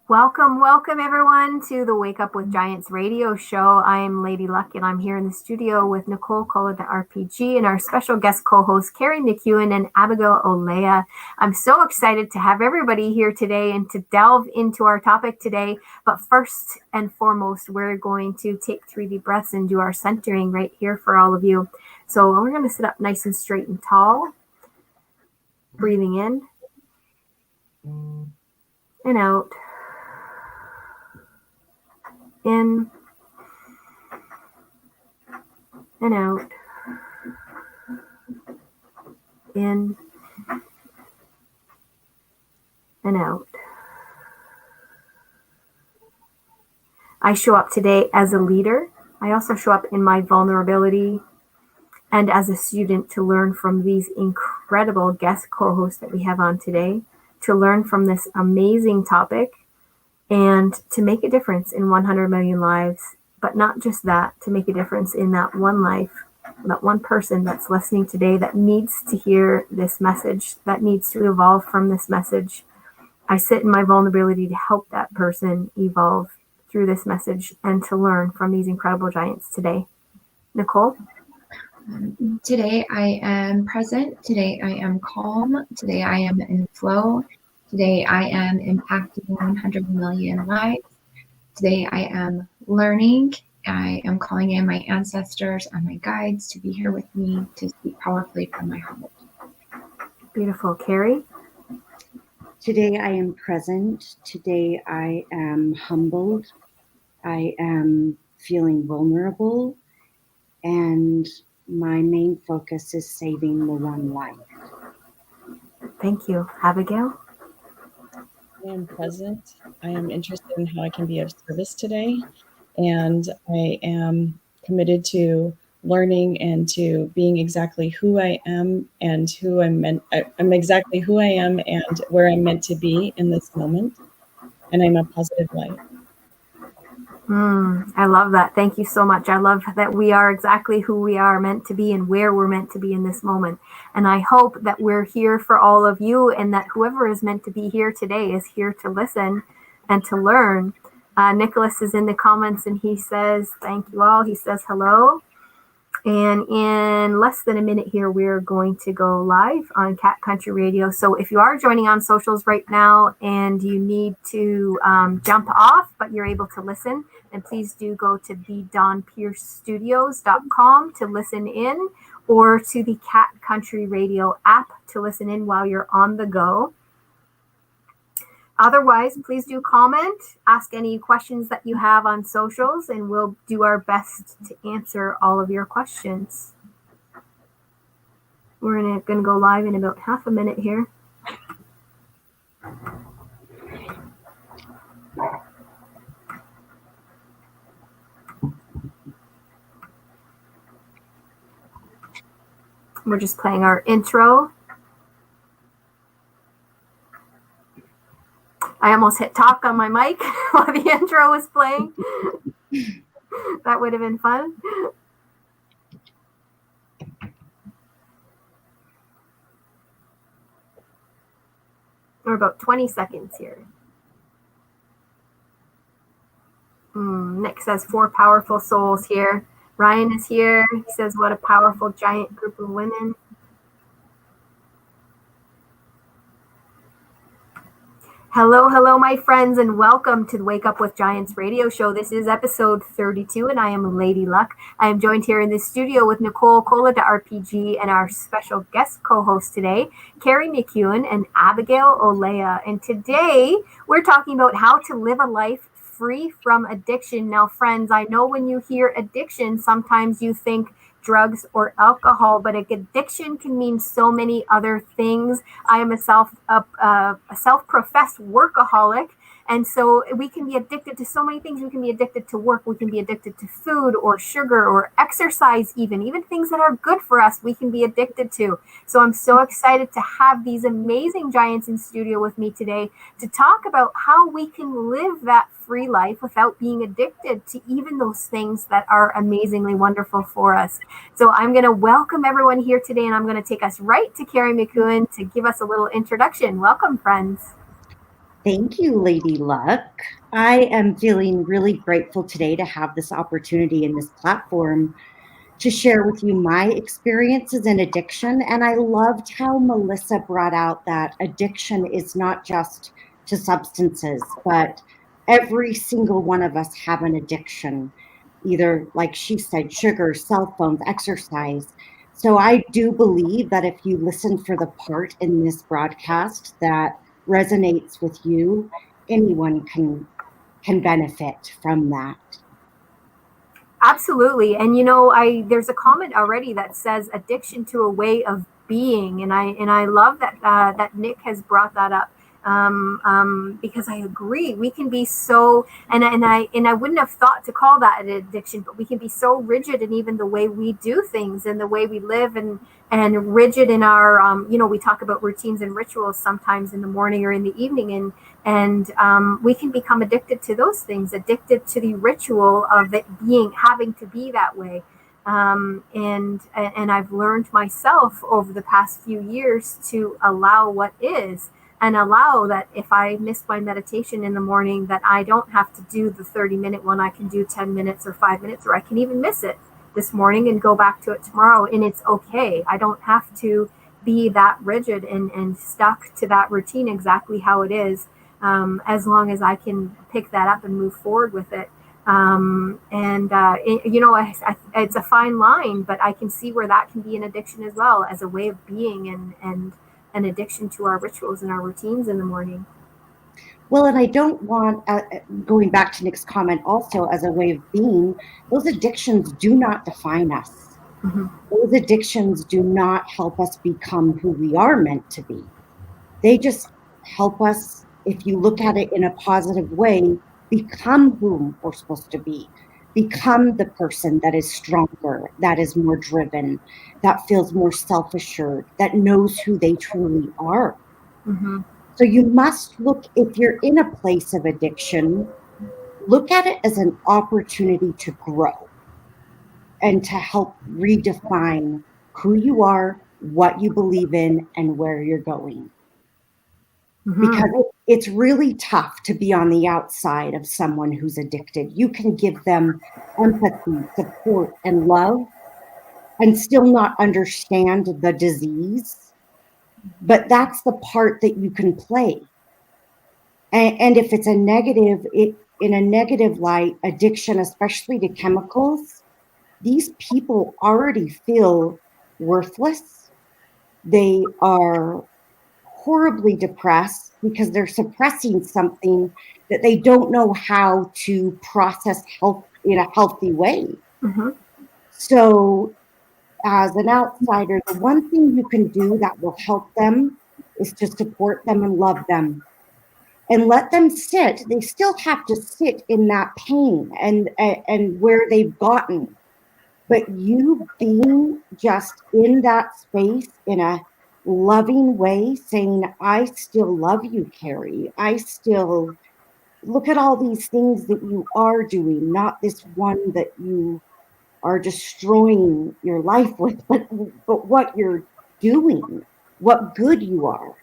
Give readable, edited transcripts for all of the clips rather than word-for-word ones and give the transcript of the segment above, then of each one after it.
Welcome everyone to the Wake Up with Giants radio show. I am Lady Luck and I'm here in the studio with Nicole Kola, the RPG, and our special guest co-host Carrie, McEwan, and Abigail Olaya. I'm so excited to have everybody here today and to delve into our topic today. But first and foremost, we're going to take 3 deep breaths and do our centering right here for all of you. So we're going to sit up nice and straight and tall, breathing in and out. In and out, in and out. I show up today as a leader. I also show up in my vulnerability and as a student to learn from these incredible guest co-hosts that we have on today, to learn from this amazing topic, and to make a difference in 100 million lives, but not just that, to make a difference in that one life, that one person that's listening today that needs to hear this message, that needs to evolve from this message. I sit in my vulnerability to help that person evolve through this message and to learn from these incredible giants today. Nicole? Today I am present. Today I am calm. Today I am in flow. Today I am impacting 100 million lives. Today I am learning. I am calling in my ancestors and my guides to be here with me to speak powerfully from my heart. Beautiful. Carrie? Today I am present. Today I am humbled. I am feeling vulnerable. And my main focus is saving the one life. Thank you. Abigail? I am present. I am interested in how I can be of service today. And I am committed to learning and to being exactly who I am and who I'm exactly who I am and where I'm meant to be in this moment. And I'm a positive light. I love that. Thank you so much. I love that we are exactly who we are meant to be and where we're meant to be in this moment. And I hope that we're here for all of you and that whoever is meant to be here today is here to listen and to learn. Nicholas is in the comments and he says, thank you all. He says hello. And in less than a minute here, we're going to go live on Cat Country Radio. So if you are joining on socials right now and you need to jump off, but you're able to listen, then please do go to thedonpiercestudios.com to listen in, or to the Cat Country Radio app to listen in while you're on the go. Otherwise, please do comment, ask any questions that you have on socials, and we'll do our best to answer all of your questions. We're going to go live in about half a minute here. We're just playing our intro. I almost hit talk on my mic while the intro was playing. That would have been fun. We're about 20 seconds here. Nick says 4 powerful souls here. Ryan is here. He says, what a powerful giant group of women. Hello, my friends, and welcome to the Wake Up with Giants radio show. This is episode 32, and I am Lady Luck. I am joined here in the studio with Nicole Kola, the RPG, and our special guest co-host today, Carrie McEwan and Abigail Olaya. And today, we're talking about how to live a life free from addiction. Now, friends, I know when you hear addiction, sometimes you think drugs or alcohol, but addiction can mean so many other things. I am a self-professed workaholic, and so we can be addicted to so many things. We can be addicted to work. We can be addicted to food or sugar or exercise, even things that are good for us, we can be addicted to. So I'm so excited to have these amazing giants in studio with me today to talk about how we can live that free life without being addicted to even those things that are amazingly wonderful for us. So I'm going to welcome everyone here today, and I'm going to take us right to Carrie McEwan to give us a little introduction. Welcome, friends. Thank you, Lady Luck. I am feeling really grateful today to have this opportunity and this platform to share with you my experiences in addiction. And I loved how Melissa brought out that addiction is not just to substances, but every single one of us have an addiction, either, like she said, sugar, cell phones, exercise. So I do believe that if you listen for the part in this broadcast that resonates with you, anyone can benefit from that. Absolutely. And you know, I there's a comment already that says addiction to a way of being, and I love that that Nick has brought that up. Because I agree, we can be so, and I wouldn't have thought to call that an addiction, but we can be so rigid in even the way we do things and the way we live, and rigid in our, you know, we talk about routines and rituals sometimes in the morning or in the evening, and we can become addicted to those things, addicted to the ritual of it being, having to be that way. And I've learned myself over the past few years to allow what is, and allow that if I miss my meditation in the morning, that I don't have to do the 30-minute one. I can do 10 minutes or 5 minutes, or I can even miss it this morning and go back to it tomorrow. And it's okay. I don't have to be that rigid and stuck to that routine exactly how it is, as long as I can pick that up and move forward with it. You know, it's a fine line, but I can see where that can be an addiction as well, as a way of being, and an addiction to our rituals and our routines in the morning. Well, and I don't want, going back to Nick's comment also, as a way of being, those addictions do not define us. Mm-hmm. Those addictions do not help us become who we are meant to be. They just help us, if you look at it in a positive way, become who we're supposed to be. Become the person that is stronger, that is more driven, that feels more self-assured, that knows who they truly are. Mm-hmm. So you must look, if you're in a place of addiction, look at it as an opportunity to grow and to help redefine who you are, what you believe in, and where you're going. Mm-hmm. Because it's really tough to be on the outside of someone who's addicted. You can give them empathy, support, and love, and still not understand the disease. But that's the part that you can play. And if it's a negative, in a negative light, addiction, especially to chemicals, these people already feel worthless. They are horribly depressed because they're suppressing something that they don't know how to process health in a healthy way. Mm-hmm. So as an outsider, the one thing you can do that will help them is to support them and love them and let them sit. They still have to sit in that pain and where they've gotten. But you being just in that space in a loving way, saying, I still love you, Carrie. I still look at all these things that you are doing, not this one that you are destroying your life with, but what you're doing, what good you are.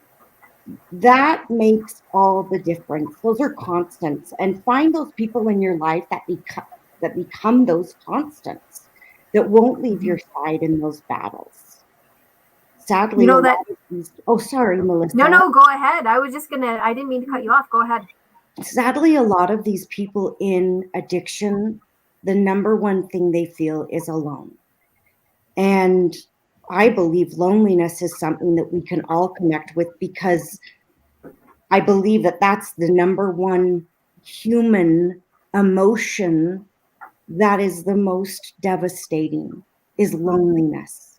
That makes all the difference. Those are constants, and find those people in your life that become those constants, that won't leave your side in those battles. Sadly, You know that. Oh, sorry, Melissa. No, go ahead. I didn't mean to cut you off. Go ahead. Sadly, a lot of these people in addiction, the number one thing they feel is alone. And I believe loneliness is something that we can all connect with, because I believe that that's the number one human emotion that is the most devastating, is loneliness.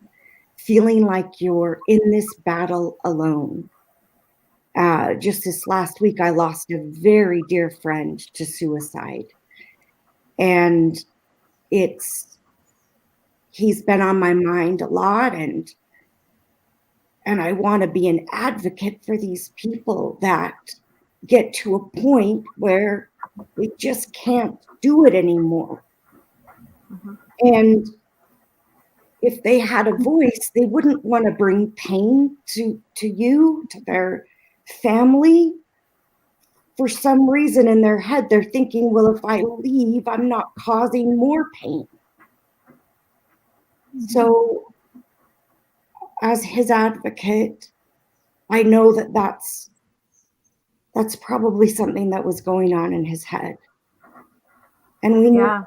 Feeling like you're in this battle alone. Just this last week, I lost a very dear friend to suicide. And he's been on my mind a lot, and I want to be an advocate for these people that get to a point where they just can't do it anymore. Mm-hmm. And if they had a voice, they wouldn't want to bring pain to you, to their family. for some reason in their head, they're thinking, well, if I leave, I'm not causing more pain. So as his advocate, I know that that's probably something that was going on in his head. And we need to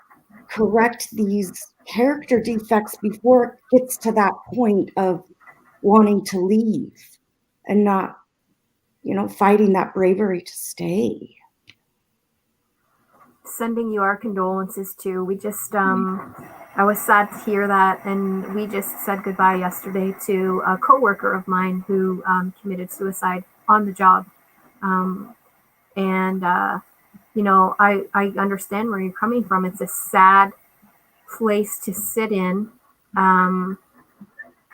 correct these character defects before it gets to that point of wanting to leave and not, fighting that bravery to stay. Sending you our condolences too. We just, I was sad to hear that, and we just said goodbye yesterday to a coworker of mine who committed suicide on the job. I understand where you're coming from. It's a sad place to sit in,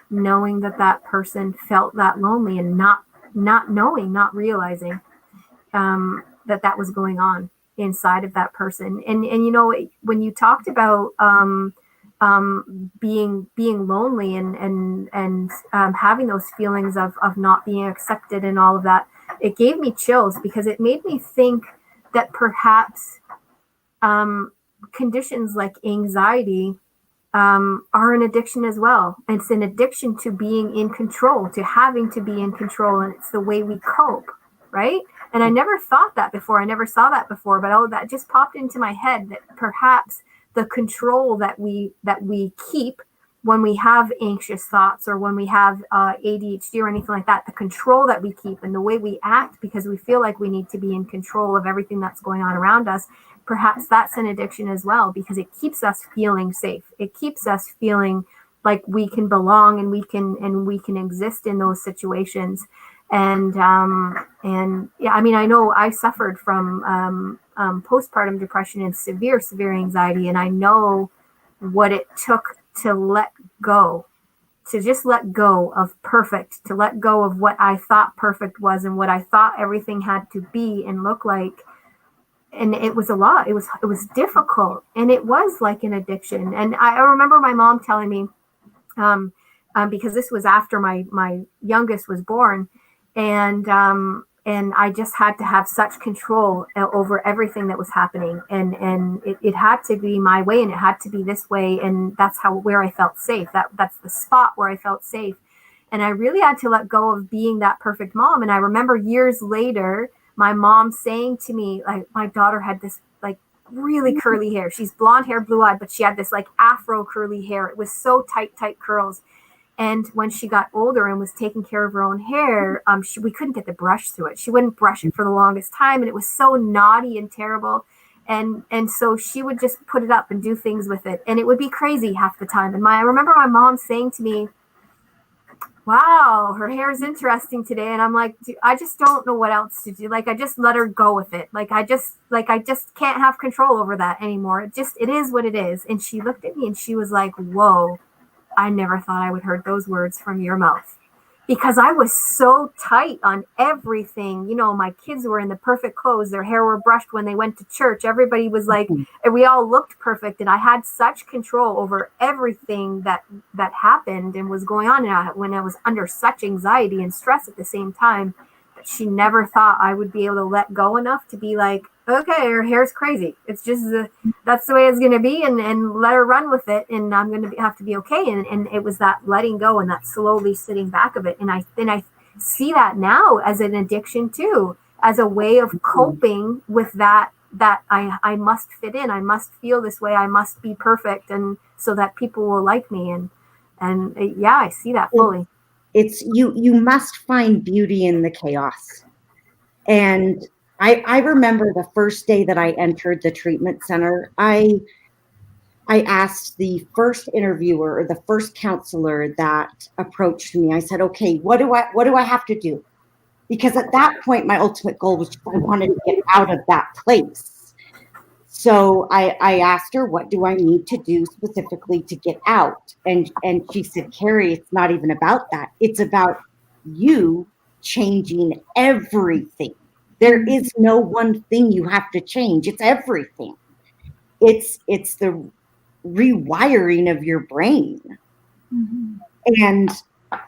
knowing that person felt that lonely and not knowing, not realizing that was going on inside of that person. And when you talked about being lonely and having those feelings of not being accepted and all of that, it gave me chills, because it made me think that perhaps conditions like anxiety are an addiction as well. It's an addiction to being in control, to having to be in control, and it's the way we cope, right? And I never thought that before. I never saw that before, but that just popped into my head, that perhaps the control that we keep when we have anxious thoughts, or when we have ADHD or anything like that, the control that we keep and the way we act because we feel like we need to be in control of everything that's going on around us, perhaps that's an addiction as well, because it keeps us feeling safe. It keeps us feeling like we can belong and we can exist in those situations. And yeah, I mean, I know I suffered from postpartum depression and severe anxiety, and I know what it took to let go, to just let go of perfect, to let go of what I thought perfect was and what I thought everything had to be and look like. And it was a lot. It was difficult, and it was like an addiction. And I remember my mom telling me, because this was after my youngest was born, and I just had to have such control over everything that was happening, and it had to be my way, and it had to be this way, and that's where I felt safe. That's the spot where I felt safe, and I really had to let go of being that perfect mom. And I remember years later, my mom saying to me, like, my daughter had this like really curly hair. She's blonde hair, blue eyed, but she had this like afro curly hair. It was so tight curls. And when she got older and was taking care of her own hair, we couldn't get the brush through it. She wouldn't brush it for the longest time, and it was so knotty and terrible. And so she would just put it up and do things with it, and it would be crazy half the time. And I remember my mom saying to me, wow, her hair is interesting today. And I'm like, I just don't know what else to do. Like, I just let her go with it. I just can't have control over that anymore. It is what it is. And she looked at me and she was like, whoa, I never thought I would heard those words from your mouth, because I was so tight on everything. My kids were in the perfect clothes. Their hair were brushed when they went to church. Everybody was like, we all looked perfect. And I had such control over everything that happened and was going on. And when I was under such anxiety and stress at the same time, that she never thought I would be able to let go enough to be like, okay, her hair's crazy. It's just, that's the way it's going to be, and let her run with it. And I'm going to have to be okay. And it was that letting go and that slowly sitting back of it. And I see that now as an addiction too, as a way of coping with that I must fit in. I must feel this way. I must be perfect. And so that people will like me. And yeah, I see that fully. It's you must find beauty in the chaos. And I remember the first day that I entered the treatment center, I asked the first interviewer, or the first counselor that approached me, I said, okay, what do I have to do? Because at that point, my ultimate goal was I wanted to get out of that place. So I asked her, what do I need to do specifically to get out? And she said, Carrie, it's not even about that. It's about you changing everything. There is no one thing you have to change. It's everything. It's the rewiring of your brain. And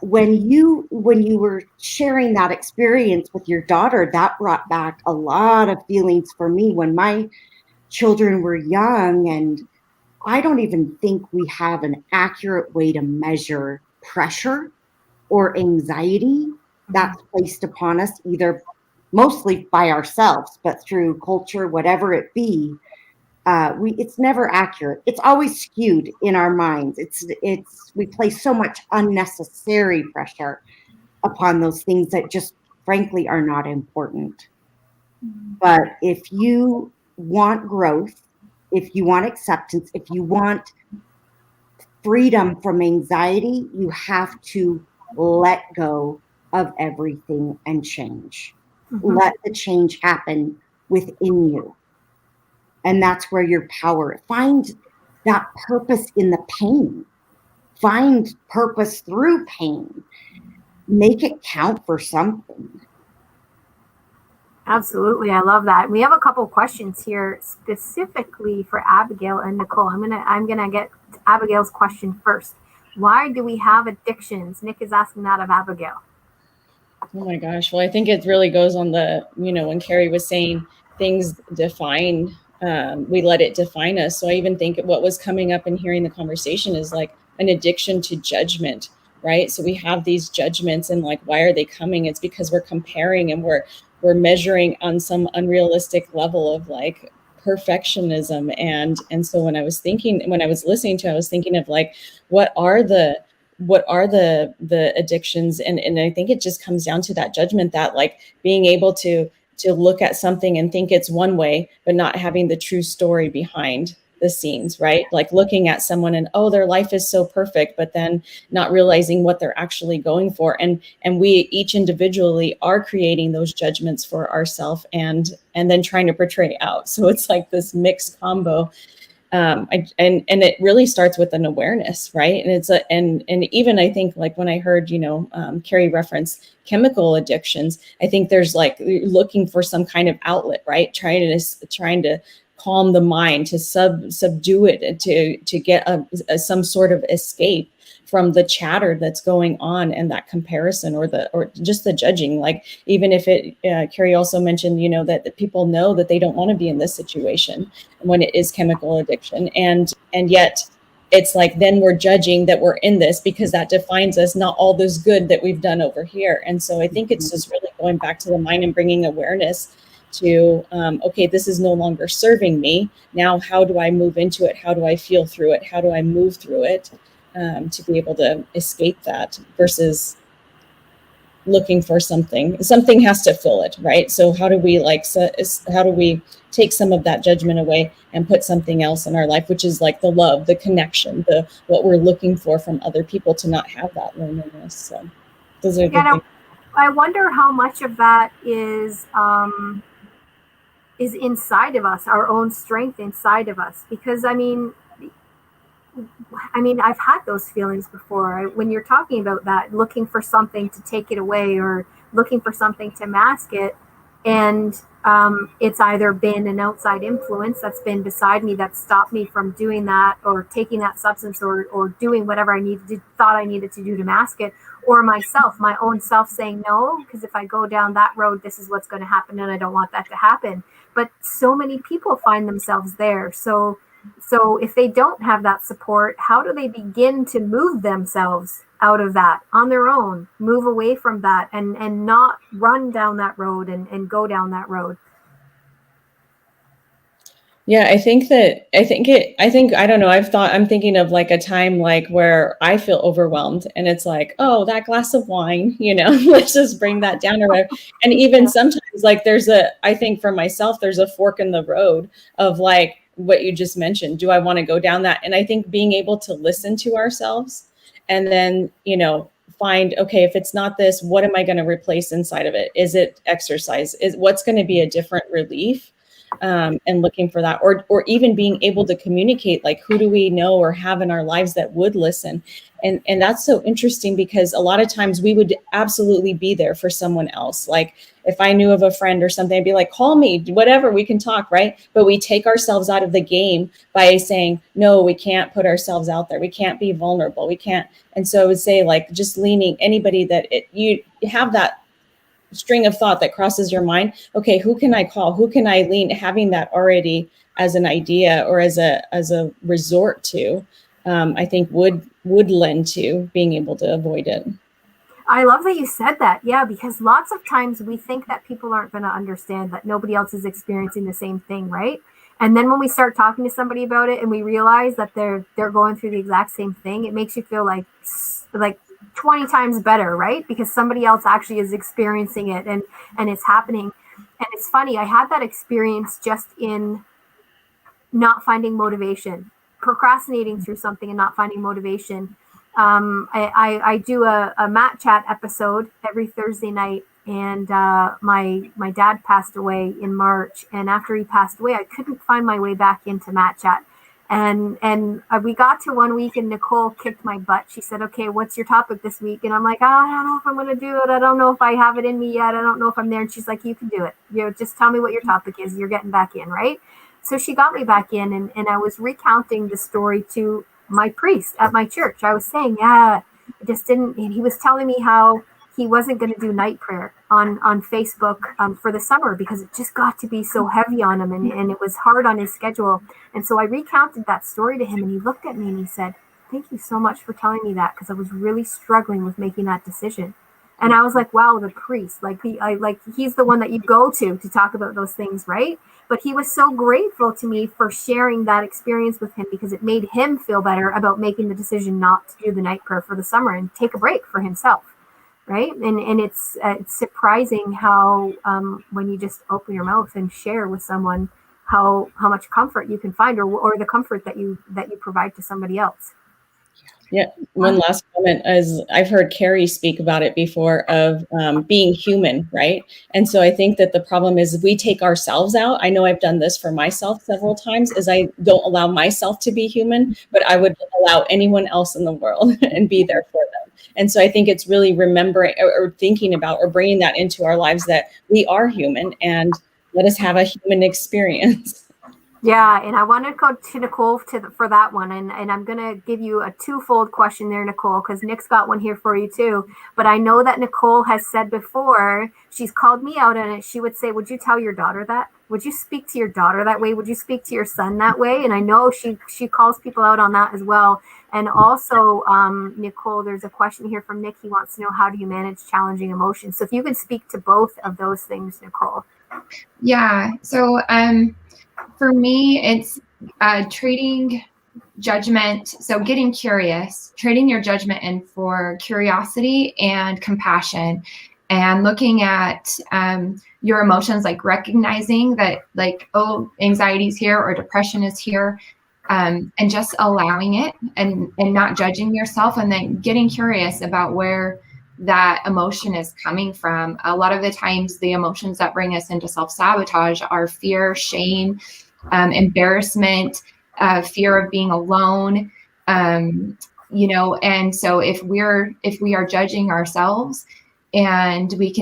when you were sharing that experience with your daughter, that brought back a lot of feelings for me when my children were young. And I don't even think we have an accurate way to measure pressure or anxiety that's placed upon us, either mostly by ourselves, but through culture, whatever it be. It's never accurate. It's always skewed in our minds. We place so much unnecessary pressure upon those things that just frankly are not important. But if you want growth, if you want acceptance, if you want freedom from anxiety, you have to let go of everything and change. Let the change happen within you. And that's where your power, find that purpose in the pain, find purpose through pain, make it count for something. Absolutely. I love that. We have a couple questions here specifically for Abigail and Nicole. I'm gonna get Abigail's question first. Why do we have addictions? Nick is asking that of Abigail. Oh my gosh. Well, I think it really goes on the, when Carrie was saying things define, we let it define us. So I even think what was coming up in hearing the conversation is like an addiction to judgment, right? So we have these judgments, and like, why are they coming? It's because we're comparing, and we're measuring on some unrealistic level of like perfectionism. And so when I was listening to, I was thinking of like, what are the addictions, and I think it just comes down to that judgment, that like being able to look at something and think it's one way, but not having the true story behind the scenes, right? Like looking at someone and, oh, their life is so perfect, but then not realizing what they're actually going for. And we each individually are creating those judgments for ourselves, and then trying to portray out. So it's like this mixed combo. And it really starts with an awareness, right? And even I think like when I heard, Carrie reference chemical addictions, I think there's like looking for some kind of outlet, right? Trying to calm the mind, to subdue it, and to get some sort of escape from the chatter that's going on, and that comparison, or just the judging. Like, even if Carrie also mentioned, that people know that they don't want to be in this situation when it is chemical addiction. And yet it's like, then we're judging that we're in this because that defines us, not all this good that we've done over here. And so I think it's just really going back to the mind and bringing awareness to, okay, this is no longer serving me. Now, how do I move into it? How do I feel through it? How do I move through it? To be able to escape that, versus looking for something has to fill it, right? So how do we take some of that judgment away and put something else in our life, which is like the love, the connection, what we're looking for from other people, to not have that loneliness. So those are the things. I wonder how much of that is inside of us, our own strength inside of us, because I mean, I've had those feelings before. When you're talking about that, looking for something to take it away, or looking for something to mask it, and it's either been an outside influence that's been beside me that stopped me from doing that, or taking that substance, or doing whatever thought I needed to do to mask it, or my own self saying no, because if I go down that road, this is what's going to happen, and I don't want that to happen. But so many people find themselves there. So if they don't have that support, how do they begin to move themselves out of that on their own, move away from that, and not run down that road and go down that road? Yeah, I don't know. I'm thinking of like a time like where I feel overwhelmed, and it's like, oh, that glass of wine, let's just bring that down. And even sometimes like I think for myself, there's a fork in the road of like what you just mentioned. Do I want to go down that? And I think being able to listen to ourselves, and then, find, okay, if it's not this, what am I going to replace inside of it? Is it exercise? What's going to be a different relief? and looking for that, or even being able to communicate, like, who do we know or have in our lives that would listen? And that's so interesting, because a lot of times we would absolutely be there for someone else. Like, if I knew of a friend or something, I'd be like, call me, whatever, we can talk, right? But we take ourselves out of the game by saying, no, we can't put ourselves out there. We can't be vulnerable. We can't. And so I would say, like, just leaning anybody that you have that string of thought that crosses your mind. Okay, who can I call? Who can I lean? Having that already as an idea or as a resort to, I think would lend to being able to avoid it. I love that you said that. Yeah, because lots of times we think that people aren't going to understand, that nobody else is experiencing the same thing, right? And then when we start talking to somebody about it and we realize that they're going through the exact same thing, it makes you feel like 20 times better, right? Because somebody else actually is experiencing it and it's happening. And it's funny, I had that experience just in not finding motivation, procrastinating through something and not finding motivation. I do a Mat Chat episode every Thursday night, and my dad passed away in March, and after he passed away, I couldn't find my way back into Mat Chat. And we got to one week, and Nicole kicked my butt. She said, "Okay, what's your topic this week?" And I'm like, "Oh, I don't know if I'm going to do it. I don't know if I have it in me yet. I don't know if I'm there." And she's like, "You can do it. Just tell me what your topic is. You're getting back in, right?" So she got me back in, and I was recounting the story to my priest at my church. I was saying, yeah, it just didn't, and he was telling me how he wasn't going to do night prayer on Facebook for the summer because it just got to be so heavy on him, and it was hard on his schedule. And so I recounted that story to him, and he looked at me and he said, "Thank you so much for telling me that, because I was really struggling with making that decision." And I was like, wow, the priest, he's the one that you go to talk about those things, right? But he was so grateful to me for sharing that experience with him, because it made him feel better about making the decision not to do the night prayer for the summer and take a break for himself, right? And it's surprising how when you just open your mouth and share with someone how much comfort you can find, or the comfort that you provide to somebody else. Yeah. One last comment is, I've heard Carrie speak about it before, of being human, right? And so I think that the problem is we take ourselves out. I know I've done this for myself several times, is I don't allow myself to be human, but I would allow anyone else in the world and be there for them. And so I think it's really remembering or thinking about or bringing that into our lives, that we are human, and let us have a human experience. Yeah, and I want to go to Nicole for that one, and I'm going to give you a twofold question there, Nicole, because Nick's got one here for you too. But I know that Nicole has said before, she's called me out on it. She would say, "Would you tell your daughter that? Would you speak to your daughter that way? Would you speak to your son that way?" And I know she calls people out on that as well. And also, Nicole, there's a question here from Nick. He wants to know, how do you manage challenging emotions? So if you could speak to both of those things, Nicole. Yeah. So for me, it's trading judgment. So getting curious, trading your judgment in for curiosity and compassion, and looking at your emotions, like recognizing that, like, oh, anxiety is here or depression is here, and just allowing it and not judging yourself, and then getting curious about where that emotion is coming from. A lot of the times the emotions that bring us into self-sabotage are fear, shame, embarrassment, fear of being alone, and so if we are judging ourselves, and we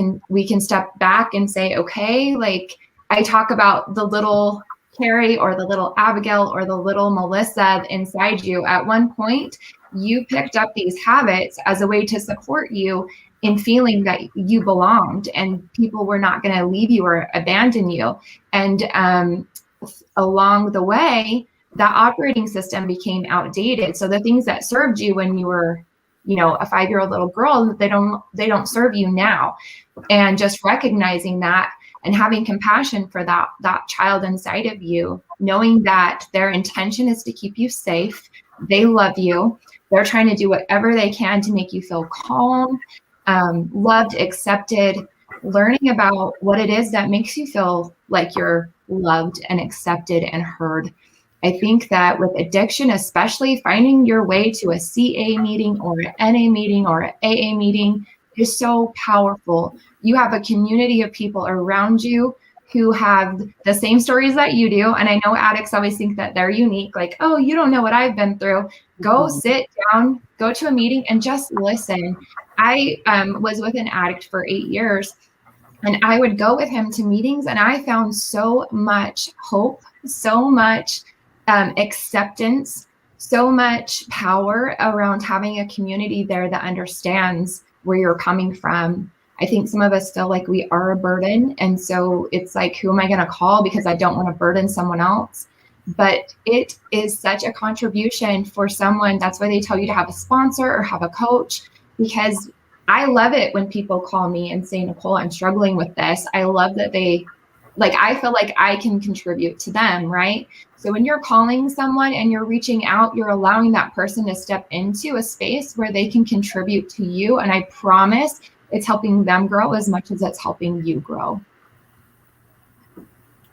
can step back and say, okay, like, I talk about the little Carrie or the little Abigail or the little Melissa inside you. At one point, you picked up these habits as a way to support you in feeling that you belonged, and people were not going to leave you or abandon you. And along the way, that operating system became outdated. So the things that served you when you were, a 5-year-old little girl, they don't serve you now. And just recognizing that and having compassion for that child inside of you, knowing that their intention is to keep you safe. They love you. They're trying to do whatever they can to make you feel calm, loved, accepted, learning about what it is that makes you feel like you're loved and accepted and heard. I think that with addiction, especially, finding your way to a CA meeting or an NA meeting or an AA meeting is so powerful. You have a community of people around you who have the same stories that you do. And I know addicts always think that they're unique, like, oh, you don't know what I've been through. Go sit down, go to a meeting and just listen. I was with an addict for 8 years, and I would go with him to meetings, and I found so much hope, so much acceptance, so much power around having a community there that understands where you're coming from. I think some of us feel like we are a burden. And so it's like, who am I going to call because I don't want to burden someone else? But it is such a contribution for someone. That's why they tell you to have a sponsor or have a coach, because I love it when people call me and say, Nicole, I'm struggling with this. I love that I feel like I can contribute to them, right? So when you're calling someone and you're reaching out, you're allowing that person to step into a space where they can contribute to you. And I promise it's helping them grow as much as it's helping you grow.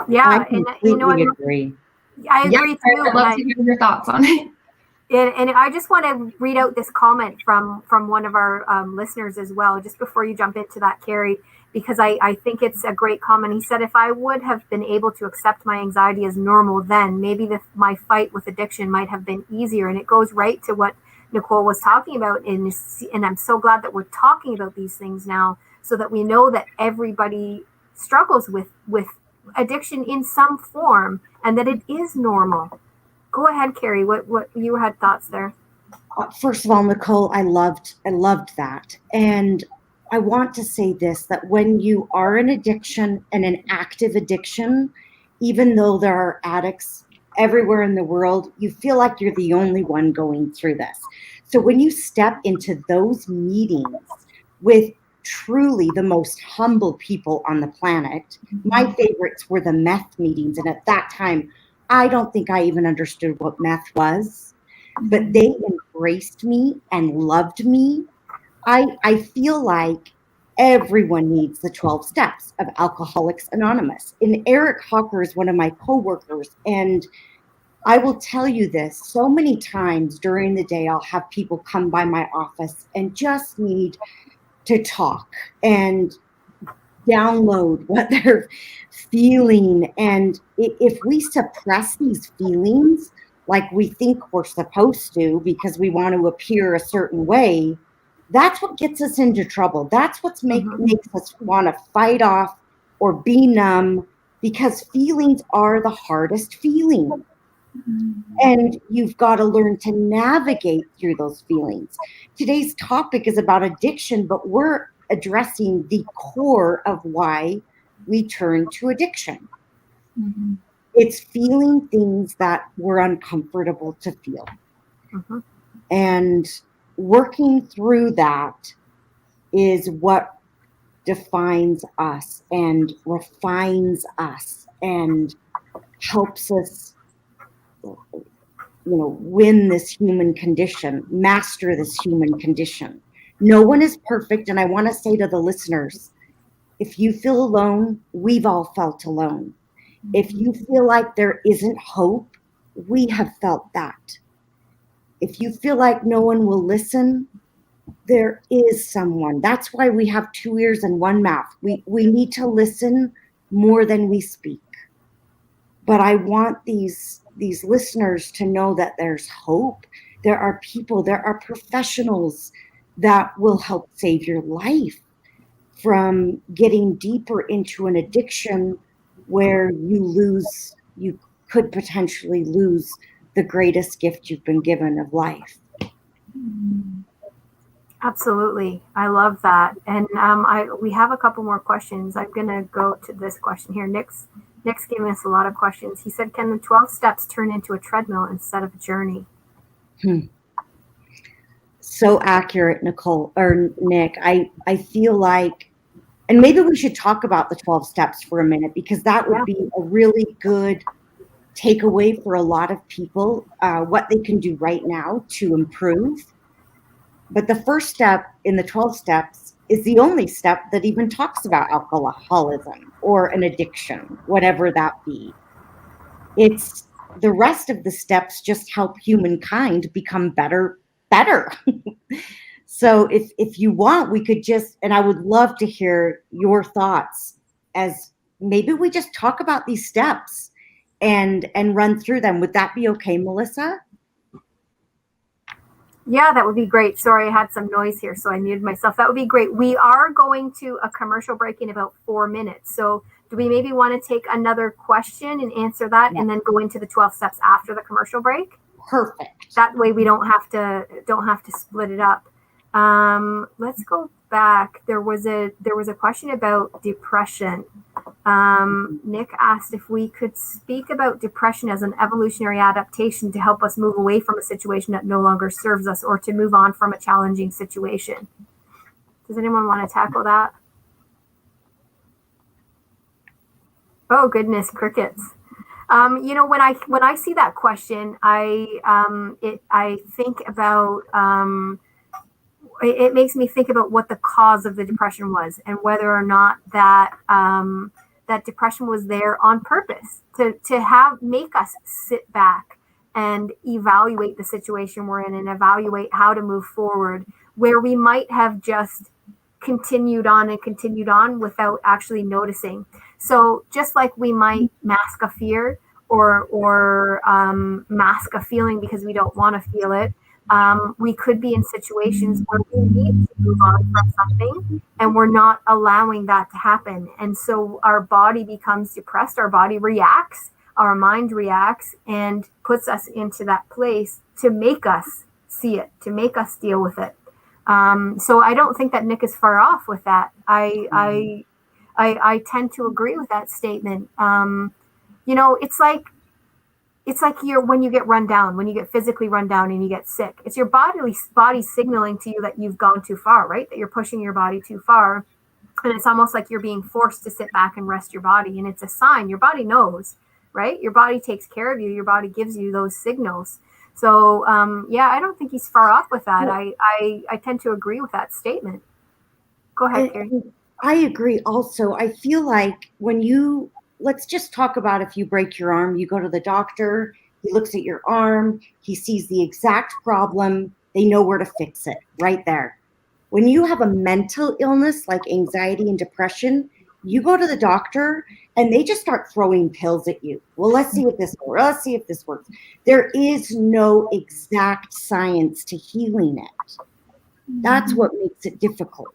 Yeah, I completely agree. I agree too. I'd love to hear your thoughts on it. And I just want to read out this comment from one of our listeners as well, just before you jump into that, Carrie, because I think it's a great comment. He said, if I would have been able to accept my anxiety as normal, then maybe my fight with addiction might have been easier. And it goes right to what Nicole was talking about. And I'm so glad that we're talking about these things now, so that we know that everybody struggles with addiction in some form, and that it is normal. Go ahead, Carrie. What you had thoughts there? First of all, Nicole, I loved that. And I want to say this, that when you are in addiction and an active addiction, even though there are addicts everywhere in the world, you feel like you're the only one going through this. So when you step into those meetings with truly the most humble people on the planet, my favorites were the meth meetings. And at that time, I don't think I even understood what meth was, but they embraced me and loved me. I feel like everyone needs the 12 steps of Alcoholics Anonymous. And Eric Hawker is one of my coworkers. And I will tell you this, so many times during the day, I'll have people come by my office and just need to talk and download what they're feeling. And if we suppress these feelings like we think we're supposed to because we want to appear a certain way, that's what gets us into trouble. That's what makes us want to fight off or be numb, because feelings are the hardest feeling. And you've got to learn to navigate through those feelings. Today's topic is about addiction, but we're addressing the core of why we turn to addiction. Mm-hmm. It's feeling things that we're uncomfortable to feel. Mm-hmm. And working through that is what defines us and refines us and helps us, win this human condition, master this human condition. No one is perfect. And I want to say to the listeners, if you feel alone, we've all felt alone. If you feel like there isn't hope, we have felt that. If you feel like no one will listen, there is someone. That's why we have 2 ears and 1 mouth. We need to listen more than we speak. But I want these listeners to know that there's hope. There are people, there are professionals that will help save your life from getting deeper into an addiction where you could potentially lose the greatest gift you've been given of life. Absolutely. I love that. And we have a couple more questions. I'm going to go to this question here. Nick's giving us a lot of questions. He said, can the 12 steps turn into a treadmill instead of a journey? So accurate, Nicole or Nick. I feel like, and maybe we should talk about the 12 steps for a minute, because that would be a really good takeaway for a lot of people, what they can do right now to improve. But the first step in the 12 steps is the only step that even talks about alcoholism or an addiction, whatever that be. It's the rest of the steps just help humankind become better. So if you want, we could just, and I would love to hear your thoughts as maybe we just talk about these steps and run through them. Would that be okay, Melissa? Yeah, that would be great. Sorry, I had some noise here, so I muted myself. That would be great. We are going to a commercial break in about 4 minutes. So do we maybe want to take another question and answer that, and then go into the 12 steps after the commercial break? Perfect. That way we don't have to split it up. Let's go back. There was a question about depression. Nick asked if we could speak about depression as an evolutionary adaptation to help us move away from a situation that no longer serves us, or to move on from a challenging situation. Does anyone want to tackle that? Oh goodness, crickets. You know, when I see that question, I think about it makes me think about what the cause of the depression was, and whether or not that that depression was there on purpose to make us sit back and evaluate the situation we're in, and evaluate how to move forward, where we might have just continued on without actually noticing. So just like we might mask a fear or mask a feeling because we don't want to feel it, we could be in situations where we need to move on from something, and we're not allowing that to happen. And so our body becomes depressed, our body reacts, our mind reacts, and puts us into that place to make us see it, to make us deal with it. So I don't think that Nick is far off with that. I tend to agree with that statement. You know, it's like when you get run down, when you get physically run down and you get sick, it's your body signaling to you that you've gone too far, right? That you're pushing your body too far. And it's almost like you're being forced to sit back and rest your body. And it's a sign. Your body knows, right? Your body takes care of you. Your body gives you those signals. So, yeah, I don't think he's far off with that. I tend to agree with that statement. Go ahead, Carrie. I agree also. I feel like let's just talk about, if you break your arm, you go to the doctor, he looks at your arm, he sees the exact problem, they know where to fix it right there. When you have a mental illness like anxiety and depression, you go to the doctor and they just start throwing pills at you. Well, let's see if this works. Let's see if this works. There is no exact science to healing it. That's what makes it difficult.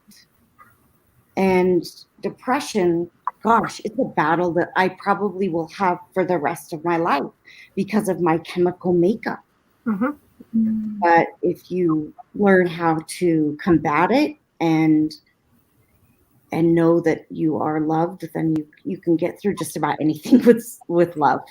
And depression, gosh, it's a battle that I probably will have for the rest of my life because of my chemical makeup. Mm-hmm. But if you learn how to combat it and know that you are loved, then you can get through just about anything with love.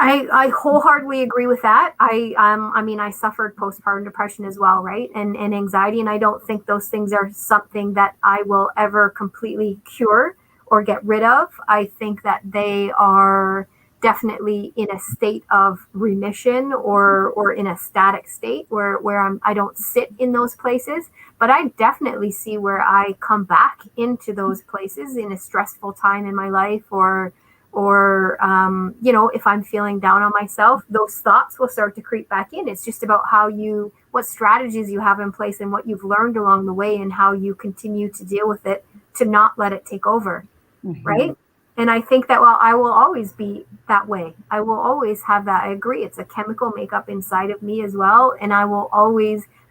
I wholeheartedly agree with that. I mean, I suffered postpartum depression as well, right? And anxiety. And I don't think those things are something that I will ever completely cure or get rid of. I think that they are definitely in a state of remission or in a static state where I don't sit in those places. But I definitely see where I come back into those places in a stressful time in my life, or you know, if I'm feeling down on myself, those thoughts will start to creep back in. It's just about what strategies you have in place and what you've learned along the way, and how you continue to deal with it to not let it take over. Mm-hmm. Right. And I think that, well, I will always be that way. I will always have that. I agree. It's a chemical makeup inside of me as well. And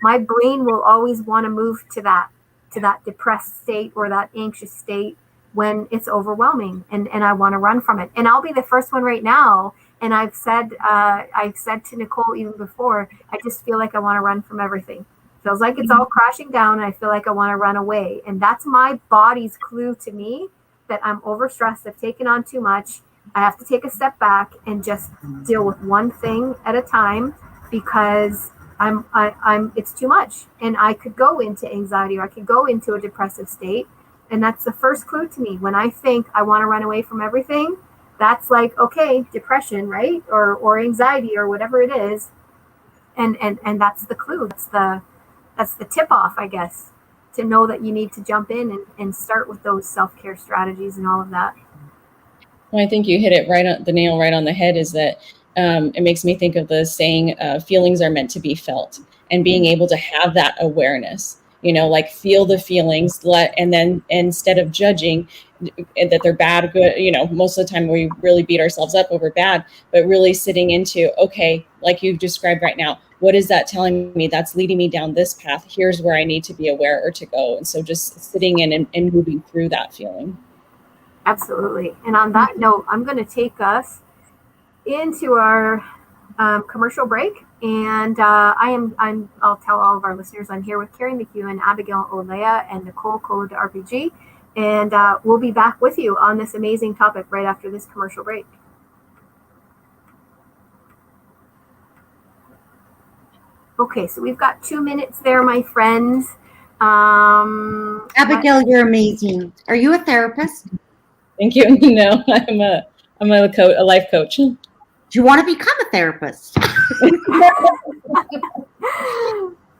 my brain will always want to move to that depressed state or that anxious state when it's overwhelming, and I want to run from it. And I'll be the first one right now. And I've said to Nicole even before, I just feel like I want to run from everything. Feels like it's all crashing down, and I feel like I want to run away. And that's my body's clue to me that I'm overstressed. I've taken on too much. I have to take a step back and just deal with one thing at a time, because it's too much. And I could go into anxiety, or I could go into a depressive state. And that's the first clue to me. When I think I want to run away from everything, that's like, okay, depression, right? Or anxiety, or whatever it is. And that's the clue. That's the tip off, I guess, to know that you need to jump in and start with those self-care strategies and all of that. Well, I think you hit it the nail right on the head, is that it makes me think of the saying, feelings are meant to be felt, and being able to have that awareness. like feel the feelings, and then instead of judging that they're bad or good, most of the time we really beat ourselves up over bad, but really sitting into, okay, like you've described right now, what is that telling me? That's leading me down this path. Here's where I need to be aware or to go. And so just sitting in and moving through that feeling. Absolutely. And on that note, I'm going to take us into our commercial break, and I'll tell all of our listeners I'm here with Carrie McEwan, Abigail Olaya, and Nicole Colo de RPG, and we'll be back with you on this amazing topic right after this commercial break. Okay, so we've got 2 minutes there, my friends. Abigail, you're amazing. Are you a therapist? Thank you. No, I'm a life coach. Do you want to become a therapist?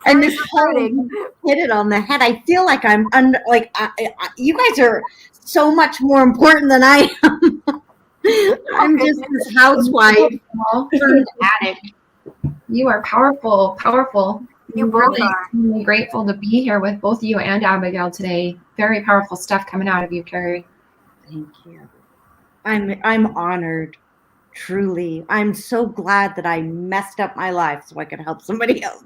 And Nicole hit it on the head. I feel like I'm you guys are so much more important than I am. I'm just this housewife turned addict. You are powerful, powerful. You both are. I'm grateful to be here with both you and Abigail today. Very powerful stuff coming out of you, Carrie. Thank you. I'm honored. Truly. I'm so glad that I messed up my life so I could help somebody else.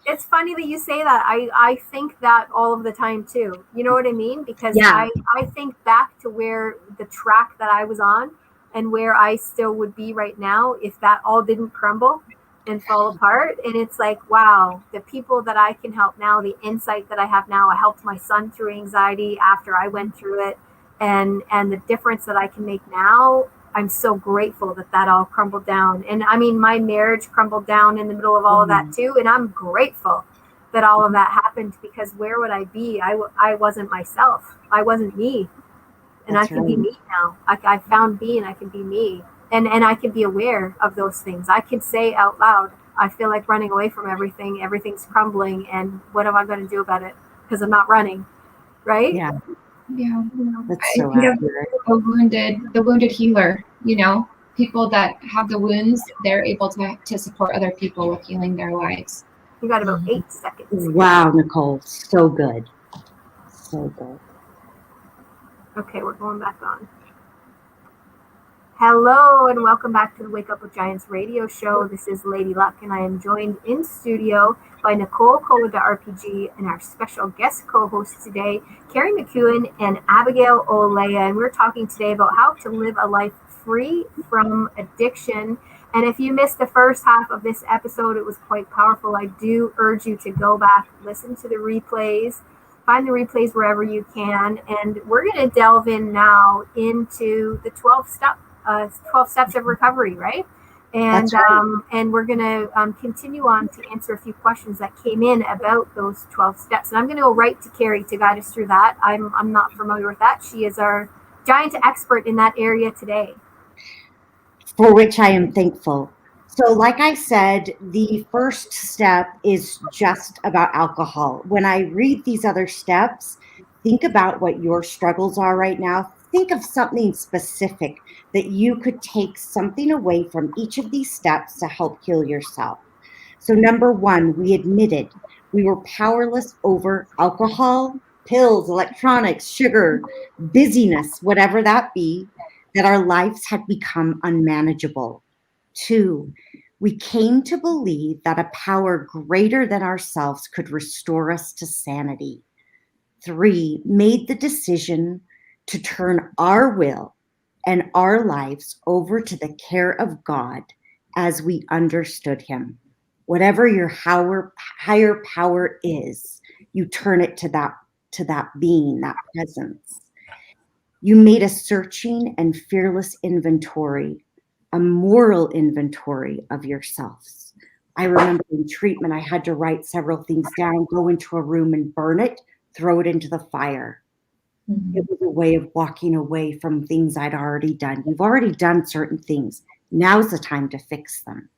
It's funny that you say that. I think that all of the time too. You know what I mean? Because I think back to where the track that I was on and where I still would be right now if that all didn't crumble and fall apart. And it's like, wow, the people that I can help now, the insight that I have now. I helped my son through anxiety after I went through it, and the difference that I can make now. I'm so grateful that all crumbled down. And I mean, my marriage crumbled down in the middle of all of that too. And I'm grateful that all of that happened, because where would I be? I wasn't myself. I wasn't me. And I can be me now. I found me, and I can be me. And I can be aware of those things. I can say out loud, I feel like running away from everything. Everything's crumbling. And what am I going to do about it? Because I'm not running. Right? Yeah. Yeah. That's so accurate. The wounded healer, people that have the wounds, they're able to support other people with healing their lives. You got about 8 seconds. Wow, Nicole. So good. So good. Okay, we're going back on. Hello, and welcome back to the Wake Up with Giants radio show. This is Lady Luck, and I am joined in studio by Nicole Colo de RPG and our special guest co-hosts today, Carrie McEwan and Abigail Olaya. And we're talking today about how to live a life free from addiction. And if you missed the first half of this episode, it was quite powerful. I do urge you to go back, listen to the replays, find the replays wherever you can. And we're going to delve in now into the 12 steps of recovery, right? And and we're going to continue on to answer a few questions that came in about those 12 steps. And I'm going to go right to Carrie to guide us through that. I'm not familiar with that. She is our giant expert in that area today. For which I am thankful. So like I said, the first step is just about alcohol. When I read these other steps, think about what your struggles are right now. Think of something specific that you could take something away from each of these steps to help heal yourself. So number 1, we admitted we were powerless over alcohol, pills, electronics, sugar, busyness, whatever that be, that our lives had become unmanageable. 2, we came to believe that a power greater than ourselves could restore us to sanity. 3, made the decision to turn our will and our lives over to the care of God as we understood him. Whatever your higher power is, you turn it to that being, that presence. You made a searching and fearless inventory, a moral inventory of yourselves. I remember in treatment, I had to write several things down, go into a room and burn it, throw it into the fire. Mm-hmm. It was a way of walking away from things I'd already done. You've already done certain things. Now's the time to fix them.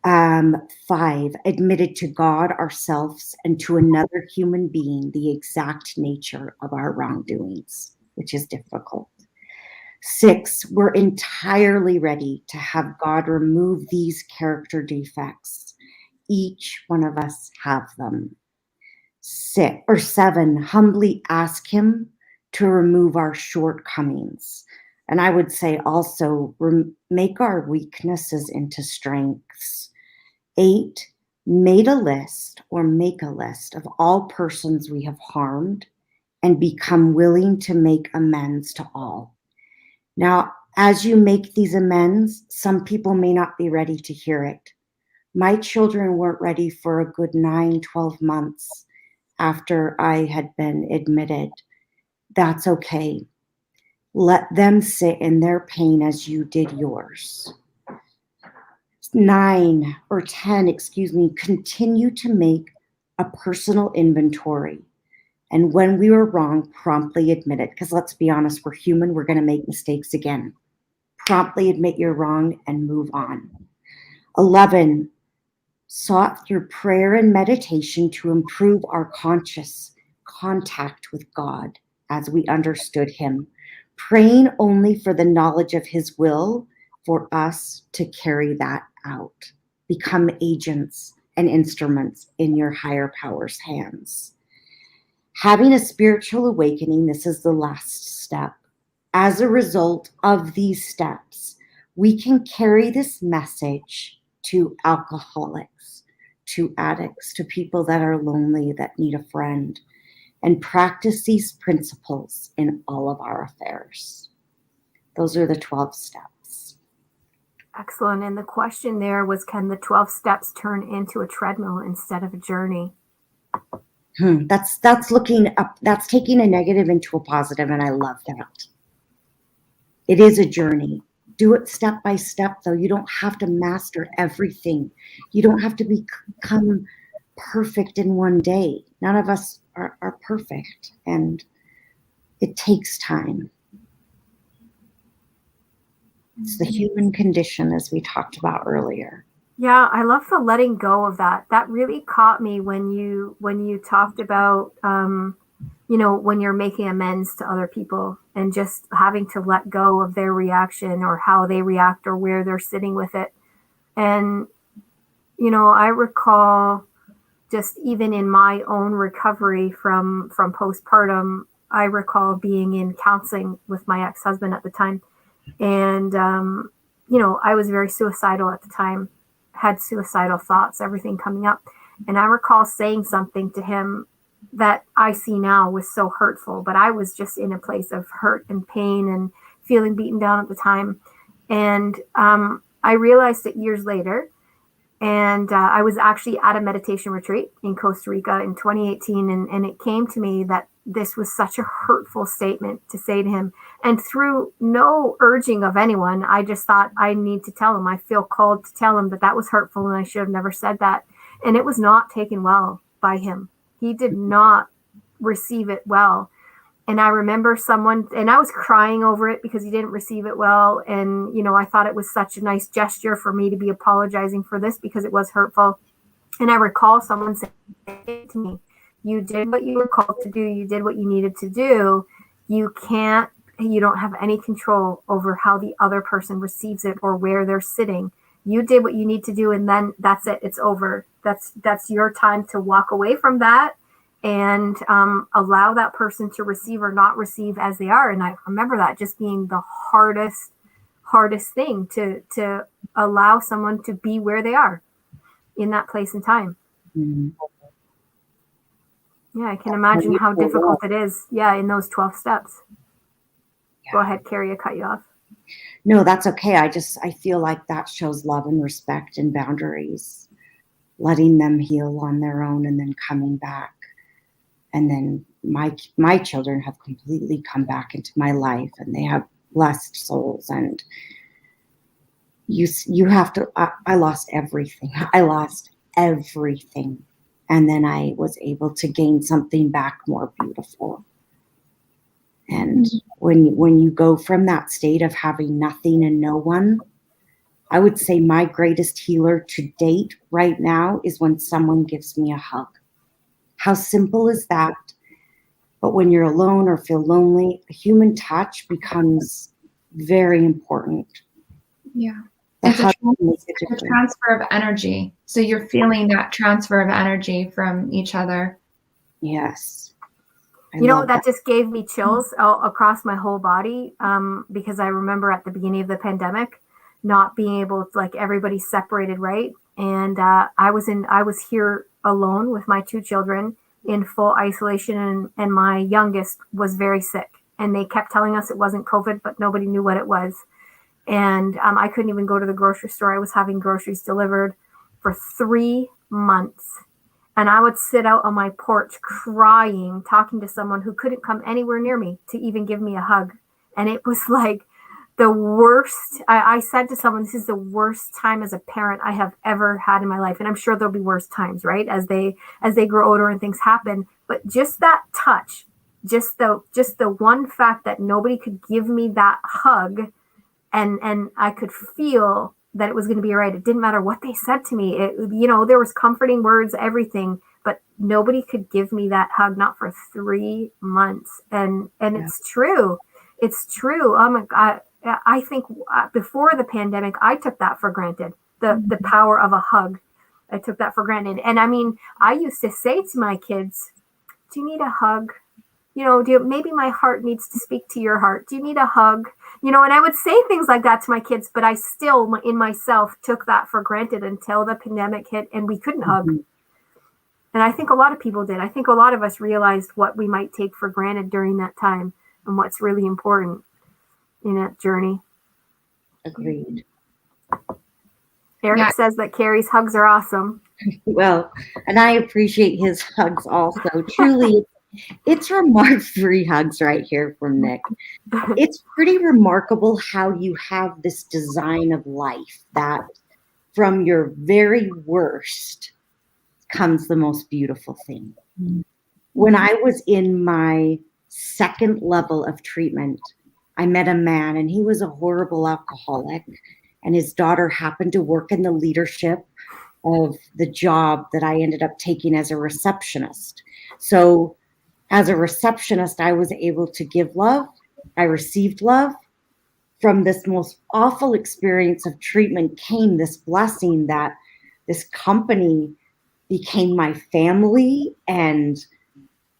Mm-hmm. 5, admitted to God, ourselves, and to another human being the exact nature of our wrongdoings, which is difficult. 6, we're entirely ready to have God remove these character defects, each one of us have them. 7, humbly ask him to remove our shortcomings. And I would say also make our weaknesses into strengths. 8, make a list of all persons we have harmed and become willing to make amends to all. Now, as you make these amends, some people may not be ready to hear it. My children weren't ready for a good 9-12 months after I had been admitted. That's okay. Let them sit in their pain as you did yours. 9 or 10, continue to make a personal inventory. And when we were wrong, promptly admit it. Because let's be honest, we're human, we're going to make mistakes again. Promptly admit you're wrong and move on. 11, sought through prayer and meditation to improve our conscious contact with God as we understood him, praying only for the knowledge of his will for us to carry that out. Become agents and instruments in your higher power's hands. Having a spiritual awakening, this is the last step. As a result of these steps, we can carry this message to alcoholics, to addicts, to people that are lonely, that need a friend, and practice these principles in all of our affairs. Those are the 12 steps. Excellent. And the question there was, can the 12 steps turn into a treadmill instead of a journey? That's looking up, that's taking a negative into a positive, and I love that. It is a journey. Do it step by step, though. You don't have to master everything. You don't have to become perfect in one day. None of us are perfect, and it takes time. It's the human condition, as we talked about earlier. Yeah, I love the letting go of that. That really caught me when you talked about, when you're making amends to other people and just having to let go of their reaction or how they react or where they're sitting with it. And, I recall just even in my own recovery from postpartum, I recall being in counseling with my ex-husband at the time. And, I was very suicidal at the time, had suicidal thoughts, everything coming up. And I recall saying something to him that I see now was so hurtful, but I was just in a place of hurt and pain and feeling beaten down at the time. And I realized it years later. And I was actually at a meditation retreat in Costa Rica in 2018. And it came to me that this was such a hurtful statement to say to him. And through no urging of anyone, I just thought I need to tell him. I feel called to tell him that was hurtful and I should have never said that. And it was not taken well by him. He did not receive it well. And I remember and I was crying over it because he didn't receive it well. And, I thought it was such a nice gesture for me to be apologizing for this because it was hurtful. And I recall someone saying to me, you did what you were called to do. You did what you needed to do. You don't have any control over how the other person receives it or where they're sitting. You did what you need to do. And then that's it. It's over. That's your time to walk away from that and allow that person to receive or not receive as they are. And I remember that just being the hardest thing to allow someone to be where they are in that place and time. Mm-hmm. Yeah, I can imagine how difficult it is. Yeah, in those 12 steps. Yeah. Go ahead, Carrie, I cut you off. No, that's okay. I feel like that shows love and respect and boundaries, letting them heal on their own and then coming back. And then my children have completely come back into my life and they have blessed souls. And you have to, I lost everything. And then I was able to gain something back more beautiful. And when you go from that state of having nothing and no one, I would say my greatest healer to date right now is when someone gives me a hug. How simple is that? But when you're alone or feel lonely, a human touch becomes very important. Yeah. The It's hug makes a a difference. transfer of energy. So you're feeling that transfer of energy from each other. Yes. You know, that just gave me chills across my whole body, because I remember at the beginning of the pandemic not being able to, like, everybody separated, right? And I was here alone with my 2 children in full isolation, and my youngest was very sick. And they kept telling us it wasn't COVID, but nobody knew what it was. And I couldn't even go to the grocery store. I was having groceries delivered for 3 months. And I would sit out on my porch crying, talking to someone who couldn't come anywhere near me to even give me a hug. And it was like the worst. I said to someone, this is the worst time as a parent I have ever had in my life. And I'm sure there'll be worse times, right? As they grow older and things happen. But just that touch, just the one fact that nobody could give me that hug, and I could feel that it was going to be all right. It didn't matter what they said to me. There was comforting words, everything, but nobody could give me that hug, not for 3 months. And it's true. It's true. Oh my God. I think before the pandemic, I took that for granted. The power of a hug. I took that for granted. And I mean, I used to say to my kids, do you need a hug? Maybe my heart needs to speak to your heart. Do you need a hug? And I would say things like that to my kids, but I still, in myself, took that for granted until the pandemic hit and we couldn't hug. And I think a lot of people did. I think a lot of us realized what we might take for granted during that time and what's really important in that journey. Agreed. Eric says that Carrie's hugs are awesome. Well, and I appreciate his hugs also. Truly, it's remarkable. 3 hugs right here from Nick. It's pretty remarkable how you have this design of life that from your very worst comes the most beautiful thing. When I was in my 2nd level of treatment, I met a man, and he was a horrible alcoholic, and his daughter happened to work in the leadership of the job that I ended up taking as a receptionist. So as a receptionist, I was able to give love. I received love. From this most awful experience of treatment came this blessing that this company became my family, and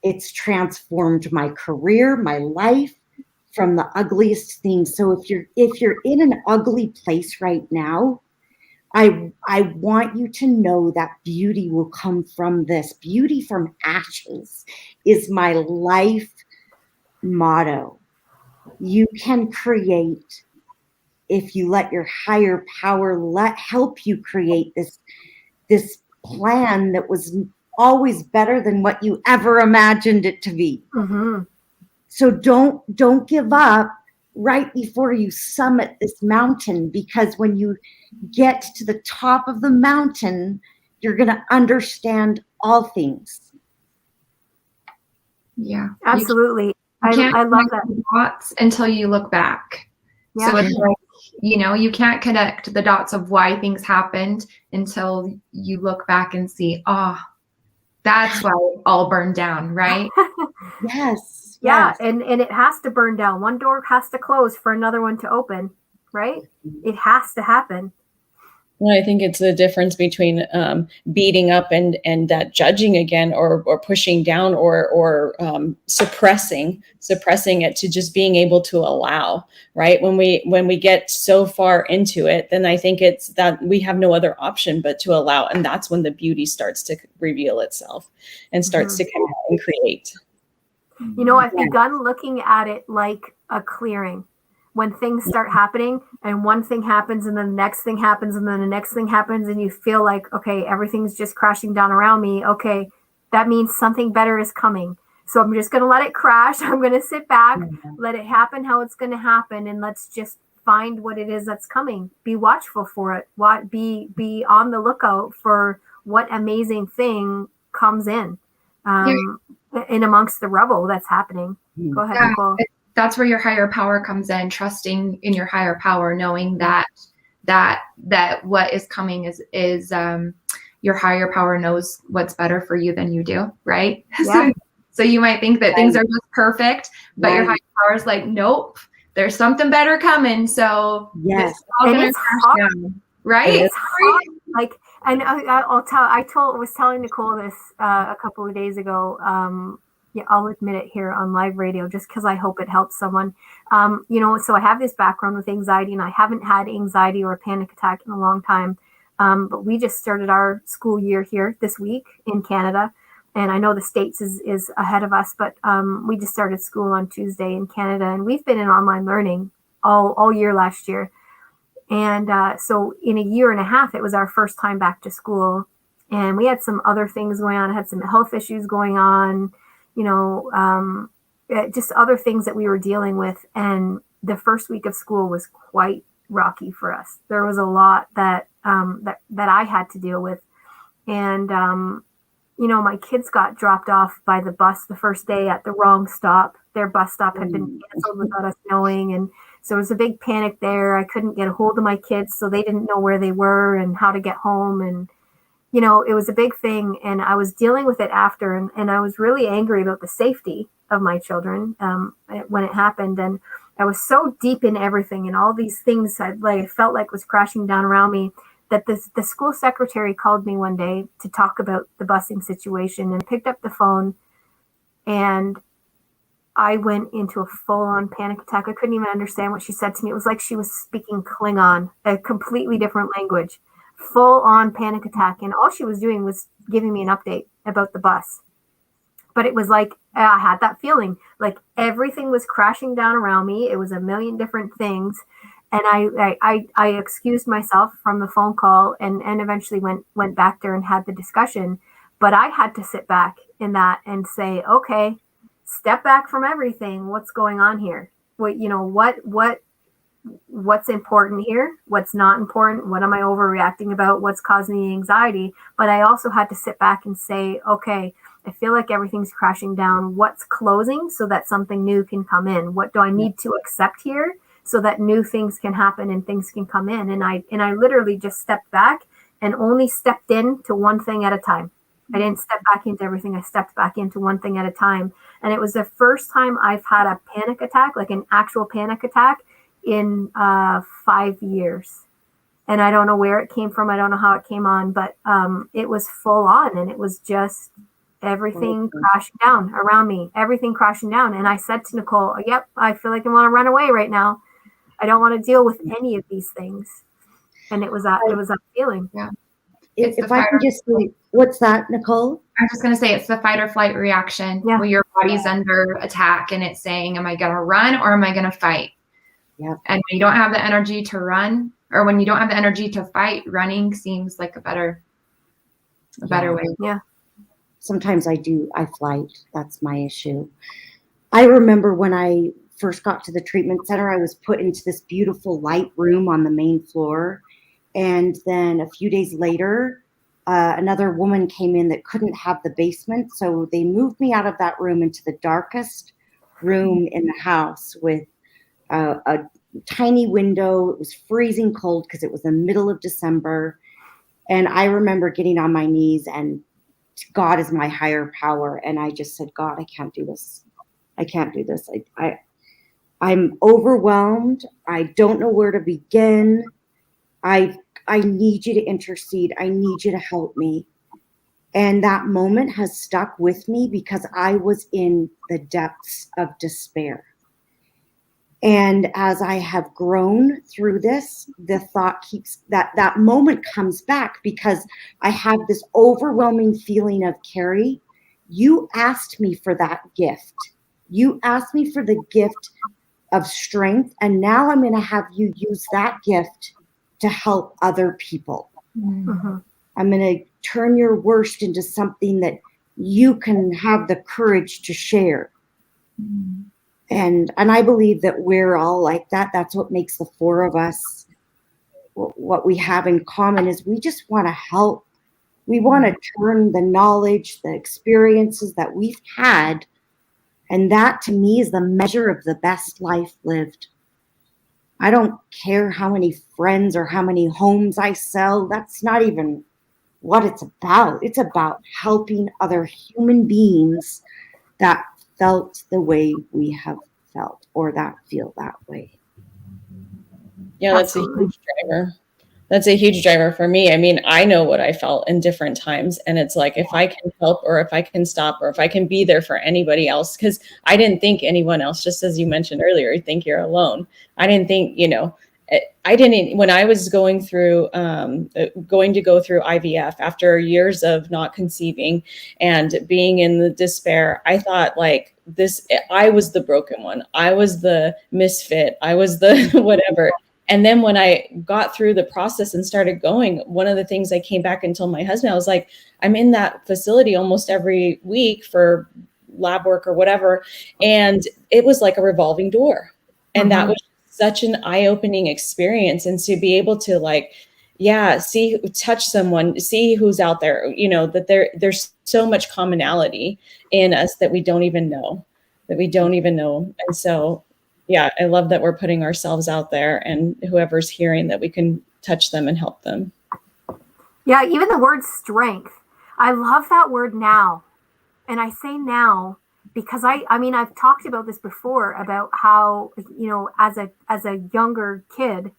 it's transformed my career, my life, from the ugliest things. So if you're in an ugly place right now, I want you to know that beauty will come from this. Beauty from ashes is my life motto. You can create if you let your higher power help you create this plan that was always better than what you ever imagined it to be. Mm-hmm. So don't give up right before you summit this mountain, because when you get to the top of the mountain, you're going to understand all things. Yeah, absolutely. I love that. Dots until you look back. Yeah. So it's like, you can't connect the dots of why things happened until you look back and see, that's why it all burned down, right? Yes. Yeah, and it has to burn down. One door has to close for another one to open, right? It has to happen. Well, I think it's the difference between beating up and that judging again, or pushing down, or suppressing it, to just being able to allow, right? When we get so far into it, then I think it's that we have no other option but to allow, and that's when the beauty starts to reveal itself and starts to come out and create. I've begun looking at it like a clearing. When things start happening and one thing happens and then the next thing happens and then the next thing happens, and you feel like, okay, everything's just crashing down around me. Okay, that means something better is coming. So I'm just going to let it crash. I'm going to sit back, let it happen how it's going to happen. And let's just find what it is that's coming. Be watchful for it. Be on the lookout for what amazing thing comes in amongst the rubble that's happening. Go ahead, Nicole. That's where your higher power comes in, trusting in your higher power, knowing that what is coming is your higher power knows what's better for you than you do, right? Yeah. So you might think that things are just perfect, but your higher power is like, nope, there's something better coming. So Yes. this is all And gonna it's crash hard. down, right? It's hard. Like, and was telling Nicole this a couple of days ago. Yeah, I'll admit it here on live radio, just because I hope it helps someone. So I have this background with anxiety, and I haven't had anxiety or a panic attack in a long time. But we just started our school year here this week in Canada, and I know the States is ahead of us, but we just started school on Tuesday in Canada, and we've been in online learning all year last year. And so in a year and a half, it was our first time back to school. And we had some other things going on. I had some health issues going on, just other things that we were dealing with. And the first week of school was quite rocky for us. There was a lot that I had to deal with. And, my kids got dropped off by the bus the first day at the wrong stop. Their bus stop had been canceled without us knowing. And so there was a big panic there. I couldn't get a hold of my kids, so they didn't know where they were and how to get home. And, it was a big thing. And I was dealing with it after. And I was really angry about the safety of my children when it happened. And I was so deep in everything, and all these things I felt like was crashing down around me, that the school secretary called me one day to talk about the busing situation, and picked up the phone, and I went into a full-on panic attack. I couldn't even understand what she said to me. It was like she was speaking Klingon, a completely different language. Full-on panic attack. And all she was doing was giving me an update about the bus. But it was like I had that feeling, like everything was crashing down around me. It was a million different things. And I excused myself from the phone call and eventually went back there and had the discussion. But I had to sit back in that and say, okay, step back from everything. What's going on here? What's important here? What's not important? What am I overreacting about? What's causing the anxiety? But I also had to sit back and say, okay, I feel like everything's crashing down. What's closing so that something new can come in? What do I need to accept here so that new things can happen and things can come in? And I literally just stepped back and only stepped into one thing at a time. I didn't step back into everything. I stepped back into one thing at a time. And it was the first time I've had a panic attack, like an actual panic attack, in 5 years. And I don't know where it came from. I don't know how it came on, but it was full on, and it was just everything crashing down around me, everything crashing down. And I said to Nicole, yep, I feel like I want to run away right now. I don't want to deal with any of these things. And it was that feeling. Yeah. If I can just say, what's that, Nicole? I'm just going to say it's the fight or flight reaction, where your body's under attack and it's saying, am I going to run or am I going to fight? Yeah. And when you don't have the energy to run, or when you don't have the energy to fight, running seems like a better way. Yeah. Sometimes I flight. That's my issue. I remember when I first got to the treatment center, I was put into this beautiful light room on the main floor. And then a few days later, another woman came in that couldn't have the basement. So they moved me out of that room into the darkest room in the house with a tiny window. It was freezing cold because it was the middle of December. And I remember getting on my knees, and God is my higher power. And I just said, God, I can't do this. I can't do this. I'm overwhelmed. I don't know where to begin. I need you to intercede. I need you to help me. And that moment has stuck with me because I was in the depths of despair. And as I have grown through this, the thought keeps that moment comes back, because I have this overwhelming feeling of, Carrie, you asked me for that gift. You asked me for the gift of strength. And now I'm going to have you use that gift to help other people. Mm-hmm. I'm going to turn your worst into something that you can have the courage to share. Mm-hmm. And I believe that we're all like that. That's what makes the four of us. What we have in common is we just want to help. We want to turn the knowledge, the experiences that we've had, and that to me is the measure of the best life lived. I don't care how many friends or how many homes I sell. That's not even what it's about. It's about helping other human beings that felt the way we have felt or that feel that way. Yeah, that's a huge driver. That's a huge driver for me. I mean, I know what I felt in different times. And it's like, if I can help or if I can stop or if I can be there for anybody else, because I didn't think anyone else, just as you mentioned earlier, you think you're alone. I didn't think, I didn't, when I was going to go through IVF after years of not conceiving and being in the despair, I thought like I was the broken one. I was the misfit. I was the whatever. And then when I got through the process and started going, one of the things I came back and told my husband, I was like, I'm in that facility almost every week for lab work or whatever. And it was like a revolving door. And that was such an eye-opening experience. And to be able to touch someone, see who's out there, that there's so much commonality in us that we don't even know. And so yeah, I love that we're putting ourselves out there and whoever's hearing that we can touch them and help them. Yeah, even the word strength. I love that word now. And I say now because I mean, I've talked about this before about how, as a younger kid,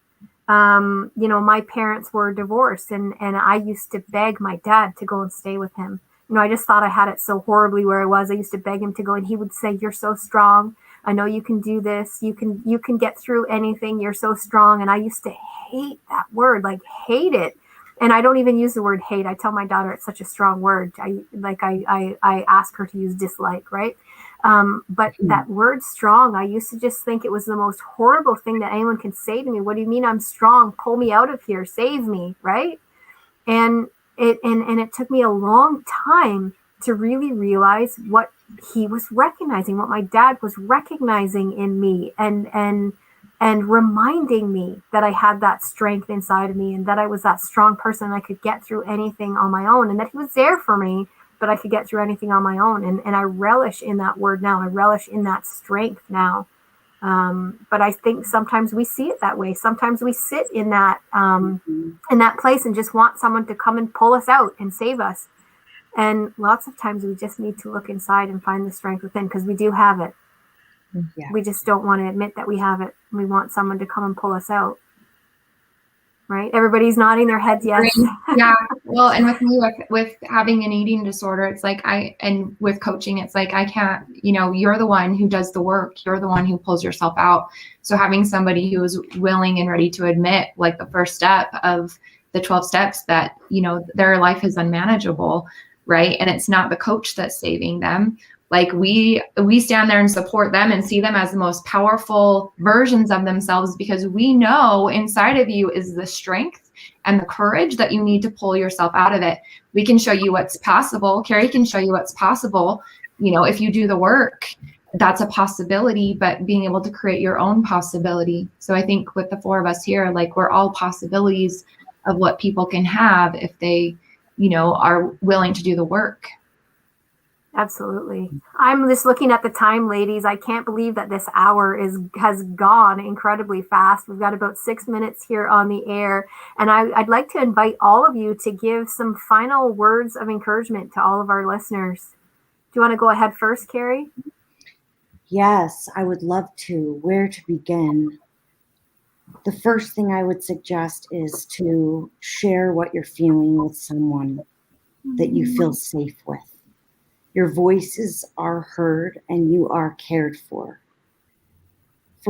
my parents were divorced and I used to beg my dad to go and stay with him. I just thought I had it so horribly where I was. I used to beg him to go and he would say, "You're so strong. I know you can do this. You can get through anything. You're so strong." And I used to hate that word, like hate it. And I don't even use the word hate. I tell my daughter it's such a strong word. I ask her to use dislike, right? But that word strong, I used to just think it was the most horrible thing that anyone can say to me. What do you mean I'm strong? Pull me out of here. Save me, right? And it took me a long time to really realize what he was recognizing, what my dad was recognizing in me and reminding me that I had that strength inside of me and that I was that strong person and I could get through anything on my own and that he was there for me, but I could get through anything on my own. And I relish in that word now. I relish in that strength now. But I think sometimes we see it that way. Sometimes we sit in that place and just want someone to come and pull us out and save us. And lots of times we just need to look inside and find the strength within because we do have it. Yeah. We just don't want to admit that we have it. We want someone to come and pull us out. Right? Everybody's nodding their heads yes. Yeah. Well, and with me, with having an eating disorder, it's like and with coaching, it's like I can't, you're the one who does the work. You're the one who pulls yourself out. So having somebody who is willing and ready to admit, like the first step of the 12 steps that, their life is unmanageable, right? And it's not the coach that's saving them. Like we stand there and support them and see them as the most powerful versions of themselves because we know inside of you is the strength and the courage that you need to pull yourself out of it. We can show you what's possible. Carrie can show you what's possible. If you do the work, that's a possibility, but being able to create your own possibility. So I think with the four of us here, like we're all possibilities of what people can have if they, are willing to do the work. Absolutely. I'm just looking at the time, ladies. I can't believe that this hour has gone incredibly fast. We've got about 6 minutes here on the air. And I'd like to invite all of you to give some final words of encouragement to all of our listeners. Do you want to go ahead first, Carrie? Yes, I would love to. Where to begin? The first thing I would suggest is to share what you're feeling with someone that you feel safe with. Your voices are heard and you are cared for.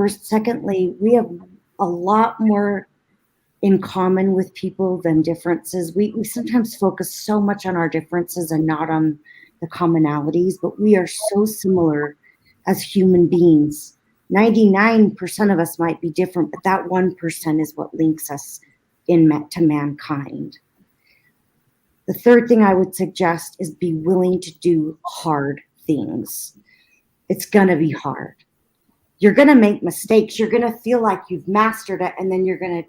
Secondly, we have a lot more in common with people than differences. We sometimes focus so much on our differences and not on the commonalities, but we are so similar as human beings. 99% of us might be different, but that 1% is what links us to mankind. The third thing I would suggest is be willing to do hard things. It's going to be hard. You're going to make mistakes. You're going to feel like you've mastered it, and then you're going to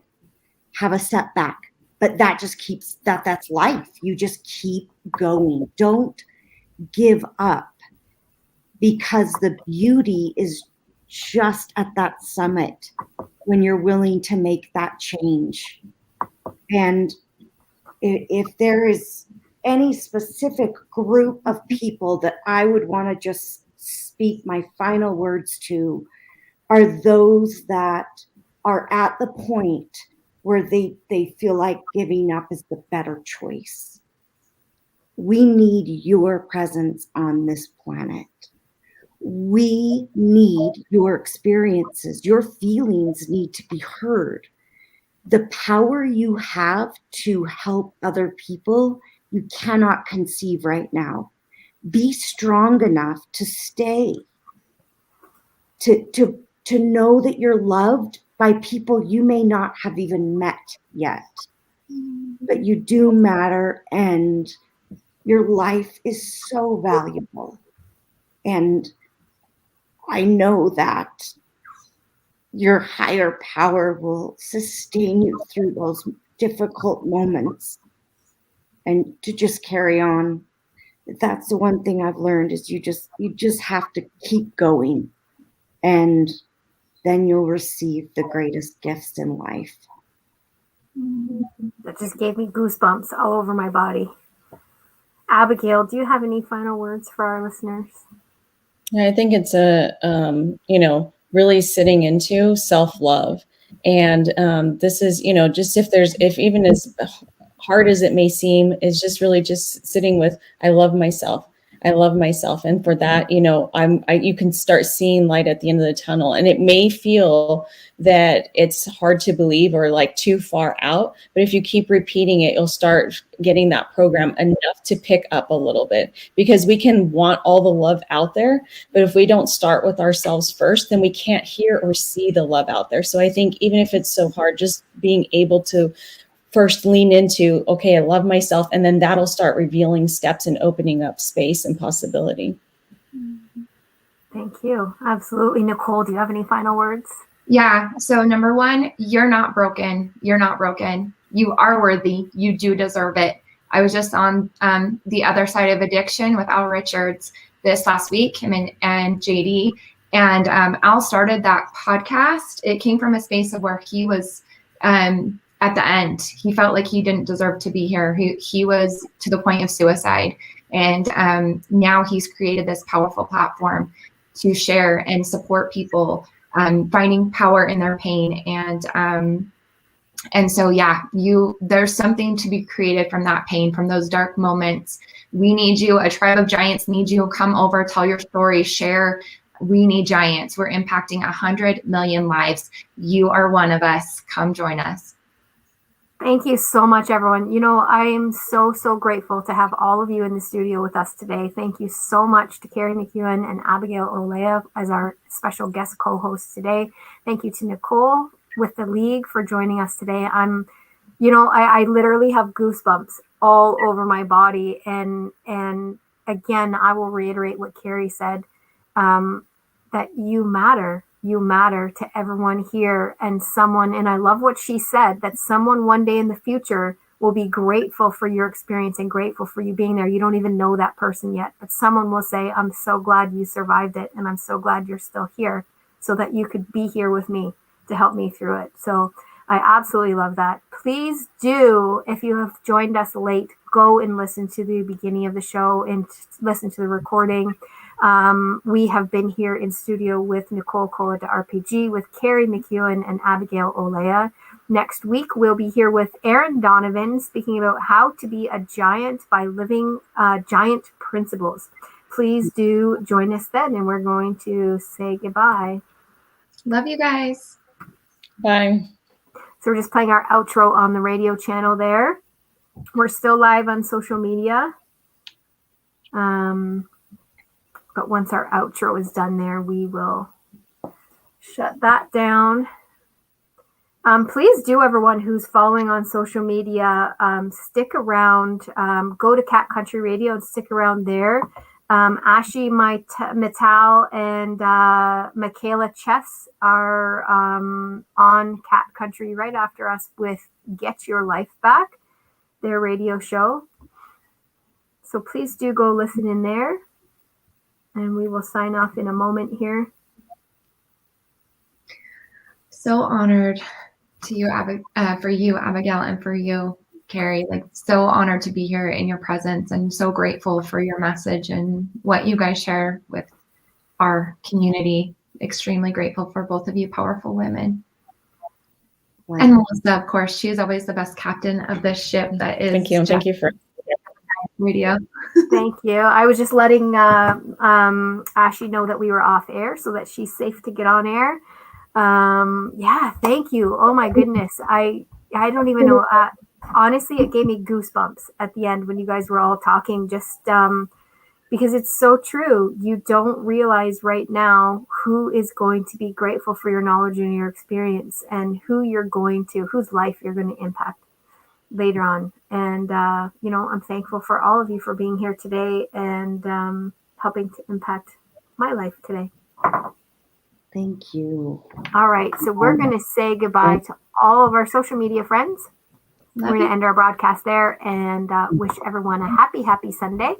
have a setback. But that just that's life. You just keep going. Don't give up, because the beauty is just at that summit when you're willing to make that change. And if there is any specific group of people that I would want to just speak my final words to, are those that are at the point where they feel like giving up is the better choice. We need your presence on this planet. We need your experiences. Your feelings need to be heard. The power you have to help other people, you cannot conceive right now. Be strong enough to stay, to know that you're loved by people you may not have even met yet. But you do matter, and your life is so valuable. And I know that your higher power will sustain you through those difficult moments and to just carry on. That's the one thing I've learned is you just have to keep going, and then you'll receive the greatest gifts in life. That just gave me goosebumps all over my body. Abigail, do you have any final words for our listeners? I think it's really sitting into self-love. And this is, just if even as hard as it may seem, is just really just sitting with, I love myself. I love myself. And for that, you can start seeing light at the end of the tunnel. And it may feel that it's hard to believe or like too far out, but if you keep repeating it, you'll start getting that program enough to pick up a little bit, because we can want all the love out there, but if we don't start with ourselves first, then we can't hear or see the love out there. So I think even if it's so hard, just being able to first lean into, okay, I love myself, and then that'll start revealing steps and opening up space and possibility. Thank you. Absolutely. Nicole, do you have any final words? Yeah. So number one, you're not broken. You're not broken. You are worthy. You do deserve it. I was just on the other side of addiction with Al Richards this last week, him and JD. And Al started that podcast. It came from a space of where he was at the end. He felt like he didn't deserve to be here. He was to the point of suicide. And now he's created this powerful platform to share and support people finding power in their pain. And so, yeah, there's something to be created from that pain, from those dark moments. We need you. A tribe of giants need you. Come over, tell your story, share. We need giants. We're impacting 100 million lives. You are one of us. Come join us. Thank you so much, everyone. I am so, so grateful to have all of you in the studio with us today. Thank you so much to Carrie McEwan and Abigail Olaya as our special guest co-hosts today. Thank you to Nicole with the League for joining us today. I literally have goosebumps all over my body. And again, I will reiterate what Carrie said, that you matter. You matter to everyone here, and I love what she said, that someone one day in the future will be grateful for your experience and grateful for you being there. You don't even know that person yet, but someone will say, I'm so glad you survived it, and I'm so glad you're still here so that you could be here with me to help me through it. So I absolutely love that. Please do, if you have joined us late, go and listen to the beginning of the show and listen to the recording. We have been here in studio with Nicole Kola to RPG, with Carrie McEwan and Abigail Olaya. Next week, we'll be here with Aaron Donovan, speaking about how to be a giant by living giant principles. Please do join us then, and we're going to say goodbye. Love you guys. Bye. So we're just playing our outro on the radio channel there. We're still live on social media. But once our outro is done there, we will shut that down. Please do, everyone who's following on social media, stick around. Go to Cat Country Radio and stick around there. Ashi Mittal and Michaela Chess are on Cat Country right after us with Get Your Life Back, their radio show. So please do go listen in there. And we will sign off in a moment here. So honored to you, for you, Abigail, and for you, Carrie. So honored to be here in your presence, and so grateful for your message and what you guys share with our community. extremely grateful for both of you powerful women. Wow. And Melissa, of course, she is always the best captain of this ship that is Thank you. And thank you for radio. Thank you. I was just letting Ashley know that we were off air so that she's safe to get on air. Yeah, thank you. Oh my goodness. I don't even know. Honestly, it gave me goosebumps at the end when you guys were all talking, just because it's so true. You don't realize right now who is going to be grateful for your knowledge and your experience, and whose life you're going to impact later on. And, I'm thankful for all of you for being here today and helping to impact my life today. Thank you. All right. So we're going to say goodbye to all of our social media friends. We're going to end our broadcast there and wish everyone a happy Sunday.